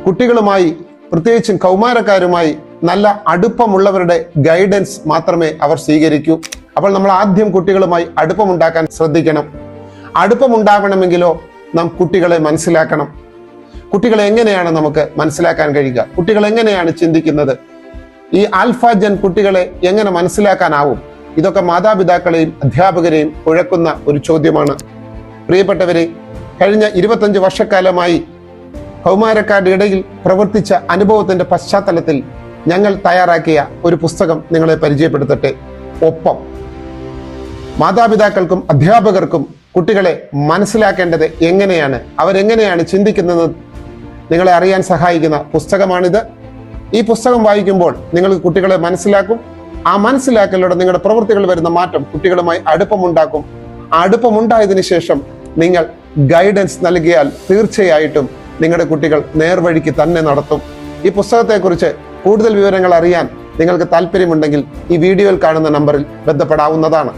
കുട്ടികളുമായി പ്രത്യേകിച്ചും കൗമാരക്കാരുമായി നല്ല അടുപ്പമുള്ളവരുടെ ഗൈഡൻസ് മാത്രമേ അവർ സ്വീകരിക്കൂ. അപ്പോൾ നമ്മൾ ആദ്യം കുട്ടികളുമായി അടുപ്പമുണ്ടാക്കാൻ ശ്രദ്ധിക്കണം. അടുപ്പമുണ്ടാകണമെങ്കിലോ നാം കുട്ടികളെ മനസ്സിലാക്കണം. കുട്ടികളെ എങ്ങനെയാണ് നമുക്ക് മനസ്സിലാക്കാൻ കഴിയുക? കുട്ടികൾ എങ്ങനെയാണ് ചിന്തിക്കുന്നത്? ഈ ആൽഫ ജൻ കുട്ടികളെ എങ്ങനെ മനസ്സിലാക്കാനാവും? ഇതൊക്കെ മാതാപിതാക്കളെയും അധ്യാപകരെയും കുഴക്കുന്ന ഒരു ചോദ്യമാണ്. പ്രിയപ്പെട്ടവരെ, കഴിഞ്ഞ 25 വർഷക്കാലമായി കൗമാരക്കാരുടെ ഇടയിൽ പ്രവർത്തിച്ച അനുഭവത്തിന്റെ പശ്ചാത്തലത്തിൽ ഞങ്ങൾ തയ്യാറാക്കിയ ഒരു പുസ്തകം നിങ്ങളെ പരിചയപ്പെടുത്തട്ടെ. ഒപ്പം മാതാപിതാക്കൾക്കും അധ്യാപകർക്കും കുട്ടികളെ മനസ്സിലാക്കേണ്ടത് എങ്ങനെയാണ്, അവരെങ്ങനെയാണ് ചിന്തിക്കുന്നത് നിങ്ങളെ അറിയാൻ സഹായിക്കുന്ന പുസ്തകമാണിത്. ഈ പുസ്തകം വായിക്കുമ്പോൾ നിങ്ങൾക്ക് കുട്ടികളെ മനസ്സിലാക്കും. ആ മനസ്സിലാക്കലിലൂടെ നിങ്ങളുടെ പ്രവൃത്തികൾ വരുന്ന മാറ്റം കുട്ടികളുമായി അടുപ്പമുണ്ടാക്കും. ആ അടുപ്പമുണ്ടായതിനു ശേഷം നിങ്ങൾ ഗൈഡൻസ് നൽകിയാൽ തീർച്ചയായിട്ടും നിങ്ങളുടെ കുട്ടികൾ നേർവഴിക്ക് തന്നെ നടത്തും. ഈ പുസ്തകത്തെക്കുറിച്ച് കൂടുതൽ വിവരങ്ങൾ അറിയാൻ നിങ്ങൾക്ക് താല്പര്യമുണ്ടെങ്കിൽ ഈ വീഡിയോയിൽ കാണുന്ന നമ്പറിൽ ബന്ധപ്പെടാവുന്നതാണ്.